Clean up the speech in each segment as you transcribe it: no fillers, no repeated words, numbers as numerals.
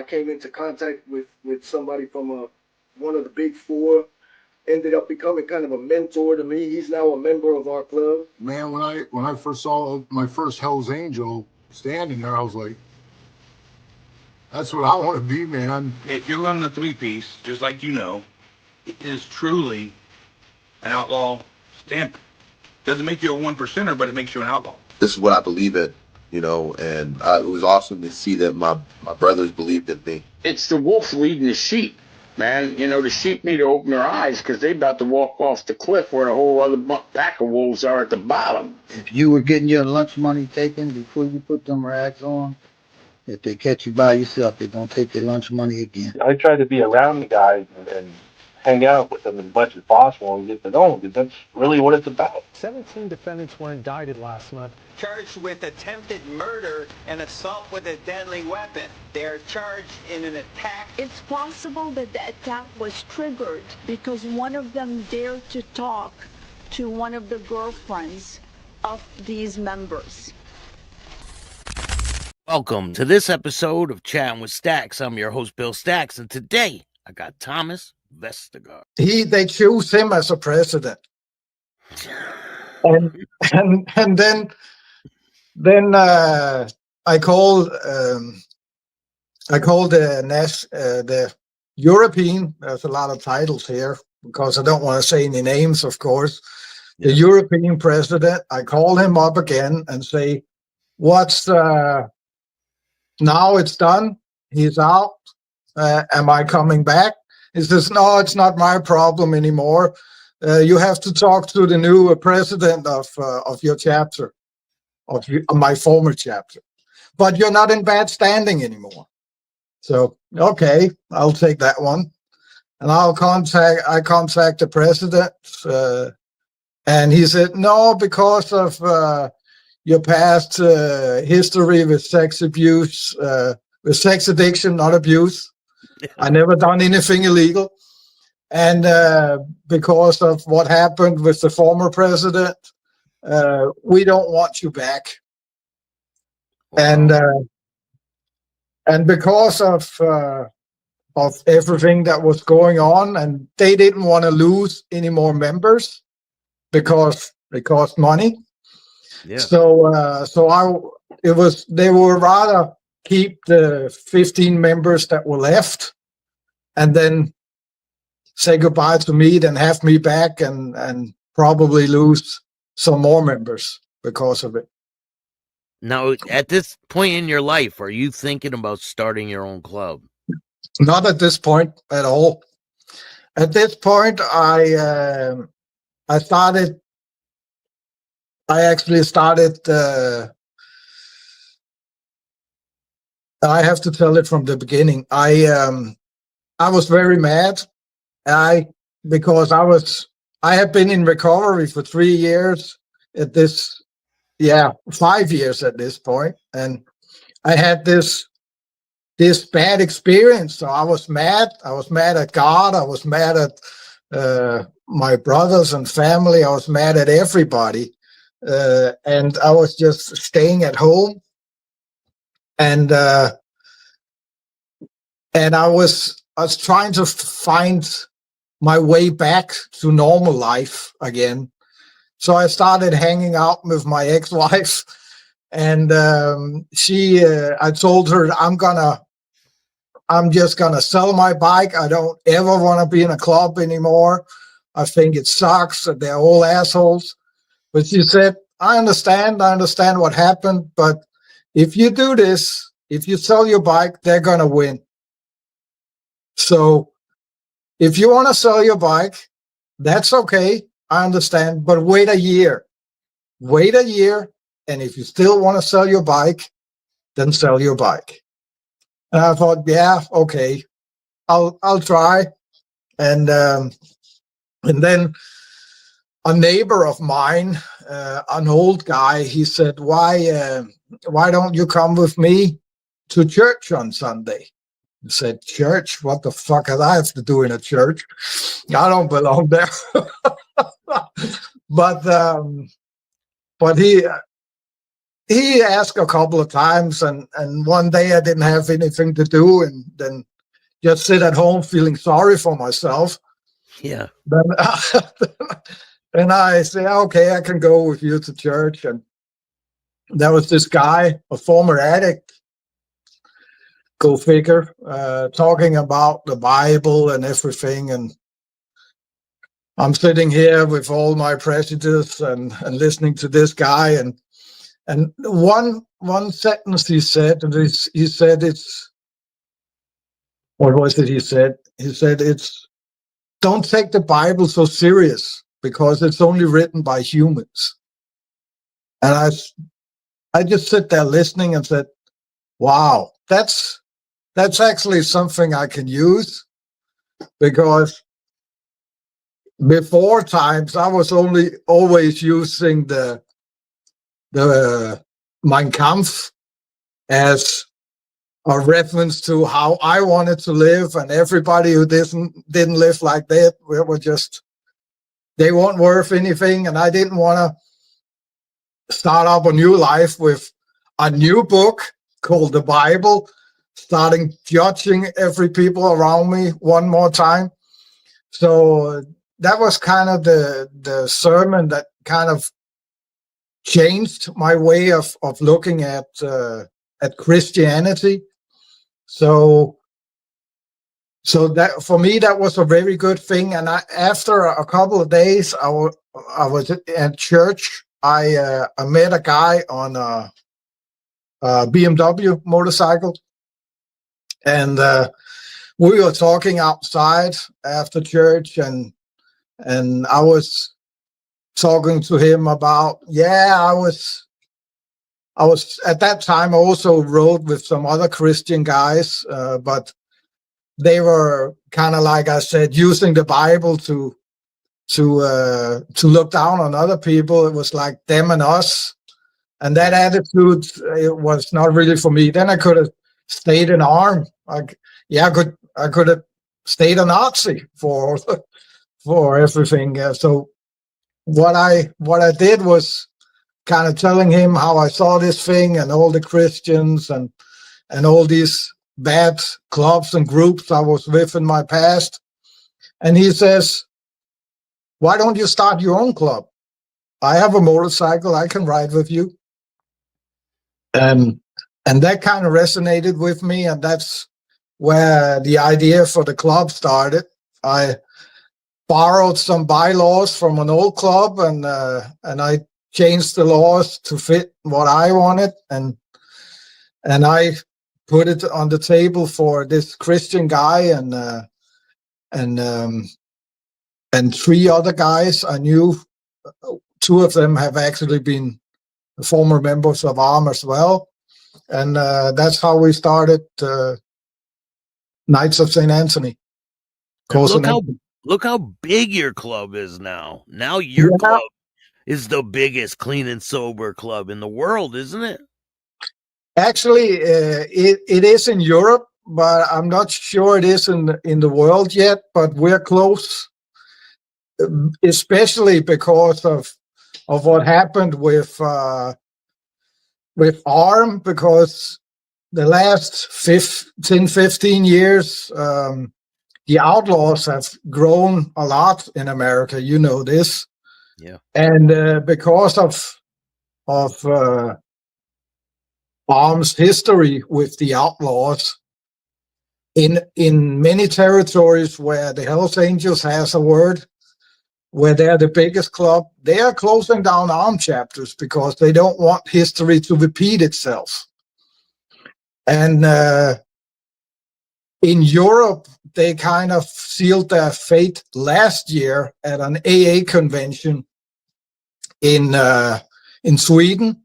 I came into contact with somebody from one of the big four. Ended up becoming kind of a mentor to me. He's now a member of our club. Man, when I first saw my first Hell's Angel standing there, I was like, that's what I want to be, man. If you're running a three-piece, just like you know, it is truly an outlaw stamp. Doesn't make you a one percenter, but it makes you an outlaw. This is what I believe in, and it was awesome to see that my brothers believed in me. It's the wolf leading the sheep, man. The sheep need to open their eyes because they about to walk off the cliff where a whole other pack of wolves are at the bottom. If you were getting your lunch money taken before you put them rags on, if they catch you by yourself, they're going to take your lunch money again. I try to be around the guys and hang out with them as much as possible and get to know them, because that's really what it's about. 17 defendants were indicted last month. Charged with attempted murder and assault with a deadly weapon. They are charged in an attack. It's possible that the attack was triggered because one of them dared to talk to one of the girlfriends of these members. Welcome to this episode of Chatting with Stacks. I'm your host, Bill Stacks, and today I got Thomas Vestergaard. They choose him as a president, and then I called the European. There's a lot of titles here because I don't want to say any names, of course. The European president. I call him up again and say, "What's now? It's done. He's out. Am I coming back?" He says, "No, it's not my problem anymore. You have to talk to the new president of your chapter, of my former chapter. But you're not in bad standing anymore." So, okay, I'll take that one. And I contact the president, and he said, "No, because of your past history with sex abuse, with sex addiction, not abuse. I never done anything illegal. And because of what happened with the former president, we don't want you back." Wow. And because of everything that was going on, and they didn't want to lose any more members because it cost money. Yeah. So they would rather keep the 15 members that were left and then say goodbye to me than have me back and probably lose some more members because of it. Now, at this point in your life, are you thinking about starting your own club? Not at this point at all. At this point, I actually started. I have to tell it from the beginning. I was very mad. Because I have been in recovery for 3 years at this, 5 years at this point, and I had this bad experience. So I was mad. I was mad at God. I was mad at my brothers and family. I was mad at everybody, and I was just staying at home. And I was trying to find my way back to normal life again. So I started hanging out with my ex-wife, and I told her I'm just gonna sell my bike. I don't ever want to be in a club anymore. I think it sucks. They're all assholes. But she said, I understand what happened, but if you do this, if you sell your bike, they're gonna win. So if you want to sell your bike, that's okay. I understand, but wait a year. Wait a year, and if you still want to sell your bike, then sell your bike. And I thought, yeah, okay, I'll try. And then a neighbor of mine, an old guy, he said, why don't you come with me to church on Sunday? I said, church? What the fuck do I have to do in a church? I don't belong there. But he he asked a couple of times, and one day I didn't have anything to do, and then just sit at home feeling sorry for myself. Yeah. Then, then I say, okay, I can go with you to church. And there was this guy, a former addict, go figure, talking about the Bible and everything. And I'm sitting here with all my prejudice and listening to this guy. And one sentence he said, he said it's, what was it he said? He said, it's, don't take the Bible so serious because it's only written by humans. And I just sit there listening and said, wow, that's actually something I can use, because before times I was always using the Mein Kampf as a reference to how I wanted to live, and everybody who didn't live like that were just, they weren't worth anything, and I didn't want to start up a new life with a new book called the Bible, starting judging every people around me one more time. So that was kind of the sermon that kind of changed my way of looking at Christianity. So that for me, that was a very good thing. And after a couple of days, I was at church. I met a guy on a BMW motorcycle, and we were talking outside after church, and I was talking to him about, I was at that time also rode with some other Christian guys, but they were kind of, like I said, using the Bible to look down on other people. It was like them and us, and that attitude, it was not really for me. Then I could have stayed in arm. I could have stayed a Nazi for everything. So what I did was kind of telling him how I saw this thing and all the Christians and all these bad clubs and groups I was with in my past. And he says, why don't you start your own club? I have a motorcycle, I can ride with you. And that kind of resonated with me, and that's where the idea for the club started. I borrowed some bylaws from an old club, and I changed the laws to fit what I wanted, and I put it on the table for this Christian guy and three other guys I knew. Two of them have actually been former members of ARM as well, and that's how we started Knights of St. Anthony. Look how big your club is now. Now your club is the biggest clean and sober club in the world, isn't it? Actually, it is in Europe, but I'm not sure it is in the world yet. But we're close, especially because of what happened with ARM, because the last 15 years, the outlaws have grown a lot in America. You know this. Yeah. And because of ARM's history with the outlaws, in many territories where the Hells Angels has a word, where they're the biggest club, they are closing down ARM chapters because they don't want history to repeat itself. And in Europe, they kind of sealed their fate last year at an AA convention in Sweden,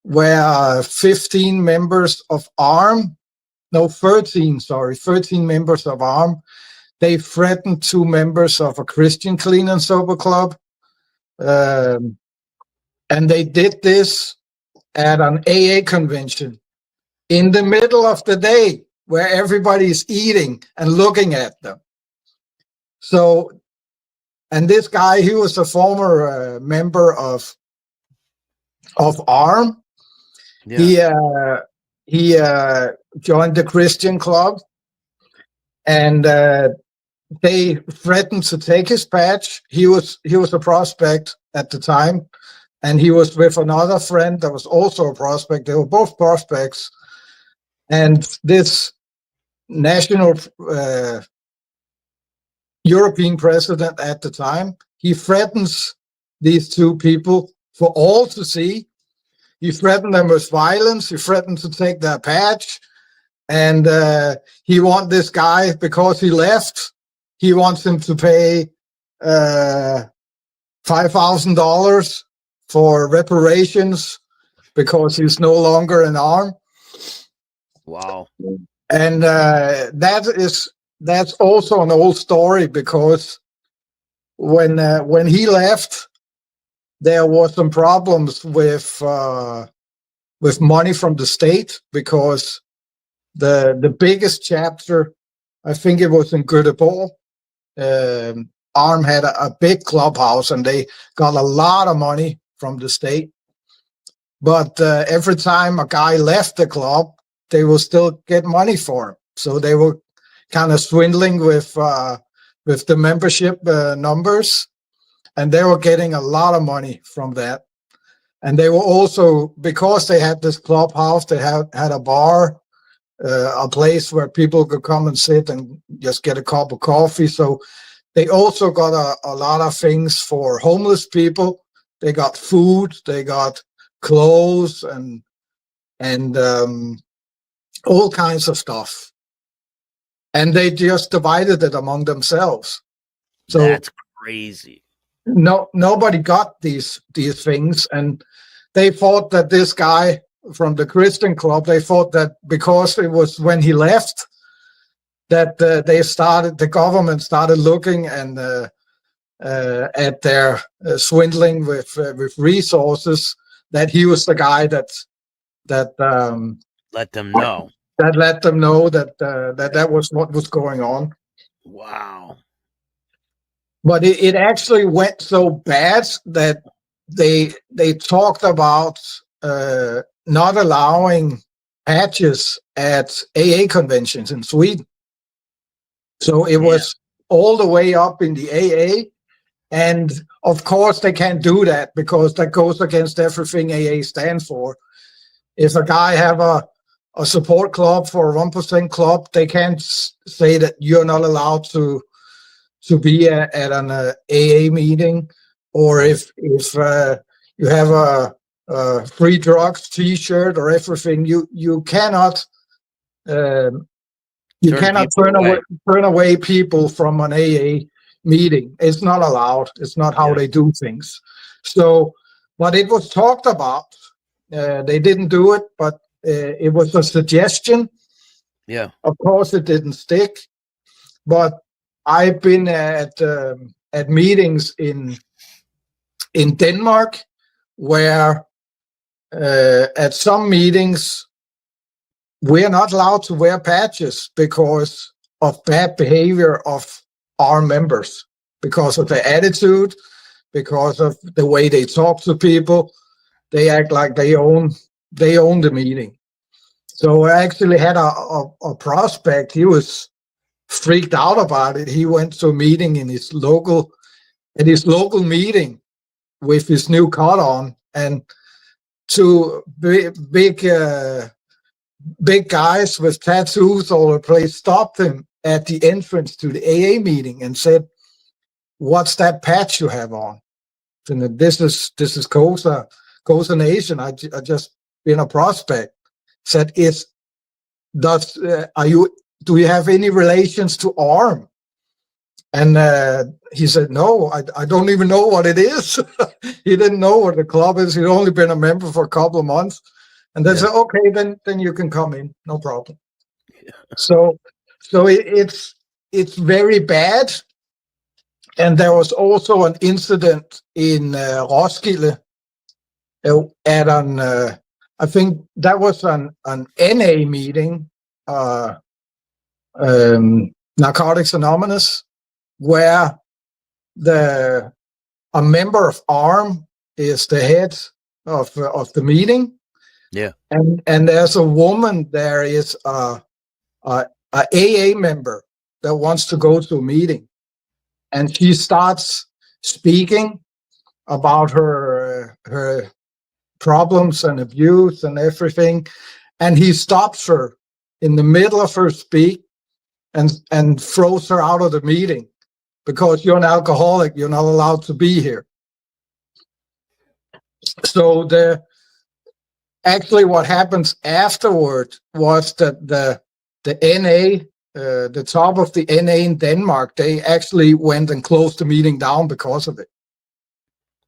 where 13 members of ARM, they threatened 2 members of a Christian clean and sober club. And they did this at an AA convention in the middle of the day, where everybody's eating and looking at them. So, and this guy, he was a former member of ARM, Yeah. He joined the Christian club, and they threatened to take his badge. He was a prospect at the time, and he was with another friend that was also a prospect. They were both prospects, and this national European president at the time, he threatens these two people for all to see. He threatened them with violence. He threatened to take their badge. And he wants this guy, because he left, he wants him to pay $5,000 for reparations because he's no longer an arm. Wow. And that's also an old story, because when he left, there was some problems with money from the state, because the biggest chapter, I think it was in Göteborg, ARM had a big clubhouse, and they got a lot of money from the state. But every time a guy left the club, they will still get money for him. So they were kind of swindling with the membership numbers, and they were getting a lot of money from that. And they were also, because they had this clubhouse, they had a bar, a place where people could come and sit and just get a cup of coffee. So they also got a lot of things for homeless people. They got food, they got clothes, and all kinds of stuff. And they just divided it among themselves. So that's crazy. Nobody got these things, and they thought that this guy from the Christian club, they thought that because it was when he left, that the government started looking and at their swindling with resources, that he was the guy that let them know. That let them know that was what was going on. Wow. But it actually went so bad that they talked about not allowing patches at AA conventions in Sweden. So it was all the way up in the AA. And of course they can't do that, because that goes against everything AA stands for. If a guy have a support club for a 1% club, they can't say that you're not allowed to be at an AA meeting. Or if you have a free drugs T-shirt or everything, you cannot turn away people from an AA meeting. It's not allowed. It's not how they do things. So, but it was talked about. They didn't do it, but it was a suggestion. Yeah. Of course, it didn't stick. But I've been at meetings in Denmark where at some meetings we're not allowed to wear patches because of bad behavior of our members, because of their attitude, because of the way they talk to people. They act like they own the meeting. So I actually had a prospect. He was freaked out about it. He went to a meeting in his local meeting with his new coat on, and two big guys with tattoos all over the place stopped him at the entrance to the AA meeting and said, "What's that patch you have on?" And this is KOSA Nation. I just been a prospect. Said, do you have any relations to ARM? And he said, no, I don't even know what it is. He didn't know what the club is. He'd only been a member for a couple of months. And they said, okay, then you can come in, no problem. Yeah. So it's very bad. And there was also an incident in Roskilde at an I think that was an NA meeting, Narcotics Anonymous, where a member of ARM is the head of the meeting, Yeah. And there's a woman there is a AA member that wants to go to a meeting, and she starts speaking about her problems and abuse and everything, and he stops her in the middle of her speak and throws her out of the meeting because you're an alcoholic, you're not allowed to be here. So actually what happens afterward was that the NA, the top of the NA in Denmark, they actually went and closed the meeting down because of it.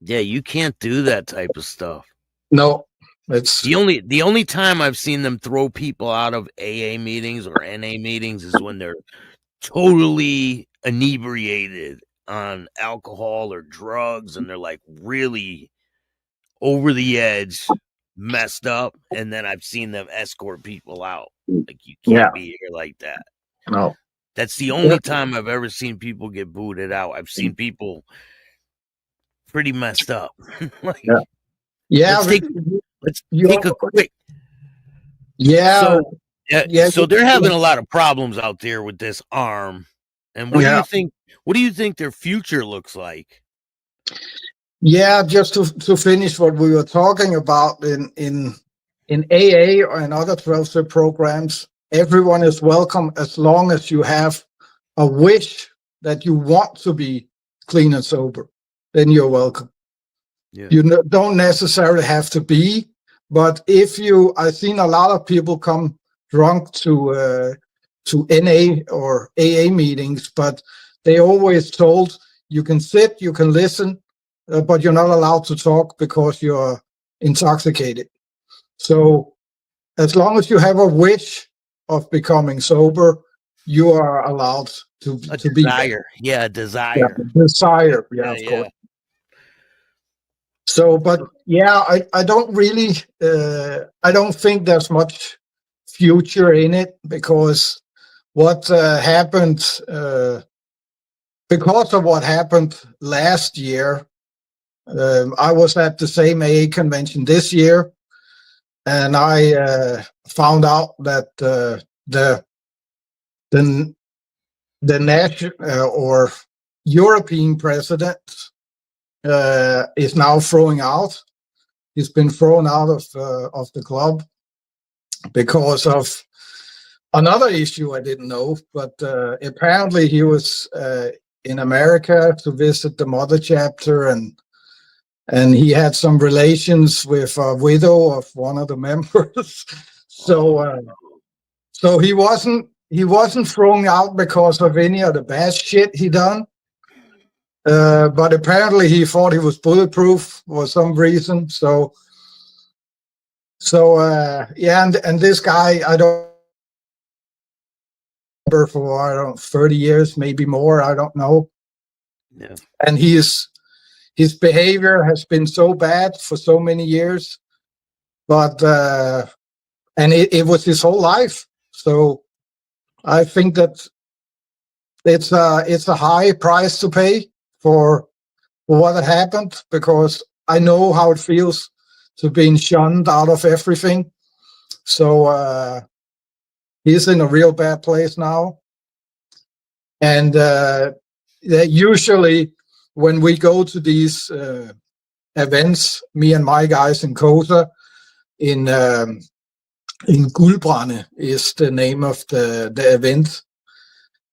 Yeah, you can't do that type of stuff. No, it's the only time I've seen them throw people out of AA meetings or NA meetings is when they're totally inebriated on alcohol or drugs, and they're like really over the edge, messed up, and then I've seen them escort people out. Like, you can't be here like that. No. That's the only time I've ever seen people get booted out. I've seen people pretty messed up. Like, let's take a quick. Yeah. So they're having a lot of problems out there with this arm. And what do you think their future looks like? Yeah, just to finish what we were talking about in AA or in other 12-step programs, everyone is welcome as long as you have a wish that you want to be clean and sober. Then you're welcome. Yeah. You don't necessarily have to be, but I've seen a lot of people come drunk to NA or AA meetings, but they always told you can sit, you can listen, but you're not allowed to talk because you're intoxicated. So as long as you have a wish of becoming sober, you are allowed to be there. Yeah, desire. Desire, yeah, of course. So, but yeah, I don't really, I don't think there's much future in it, because what happened, because of what happened last year, I was at the same AA convention this year, and I found out that the national or European president is now throwing out. He's been thrown out of the club because of another issue I didn't know, but apparently he was in America to visit the mother chapter, and he had some relations with a widow of one of the members. So he wasn't thrown out because of any of the bad shit he done. But apparently he thought he was bulletproof for some reason. So yeah, and this guy, I don't remember for 30 years, maybe more, I don't know. Yeah. And his behavior has been so bad for so many years, but and it was his whole life. So I think that it's a high price to pay for what had happened, because I know how it feels to being shunned out of everything. So he's in a real bad place now. And usually when we go to these events, me and my guys in KOSA, in Guldbrande is the name of the event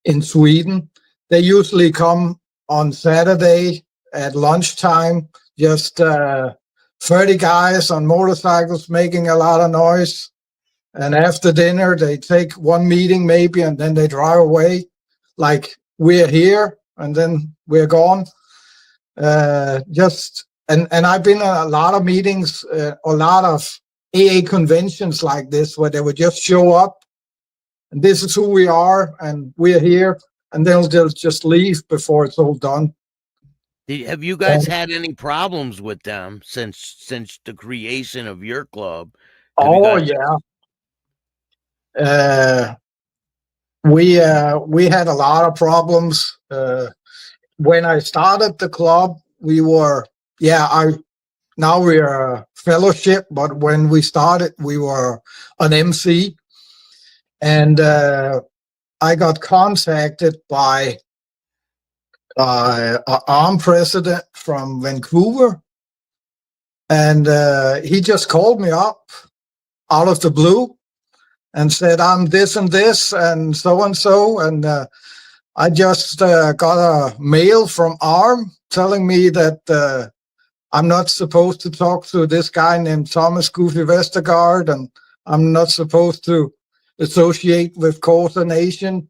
in Sweden, they usually come on Saturday at lunchtime, just 30 guys on motorcycles making a lot of noise. And after dinner, they take one meeting maybe, and then they drive away like we're here, and then we're gone. And I've been at a lot of meetings, a lot of AA conventions like this, where they would just show up, and this is who we are, and we're here, and then they'll just leave before it's all done. Have you guys had any problems with them since the creation of your club? Yeah. We had a lot of problems. When I started the club, we were, Now we are a fellowship, but when we started, we were an MC. And I got contacted by an armed president from Vancouver. And he just called me up out of the blue and said, I'm this and this and so. And I just got a mail from ARM telling me that I'm not supposed to talk to this guy named Thomas Guffi Vestergaard, and I'm not supposed to associate with KOSA Nation.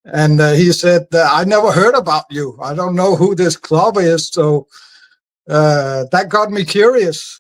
And he said, I never heard about you. I don't know who this club is. So that got me curious.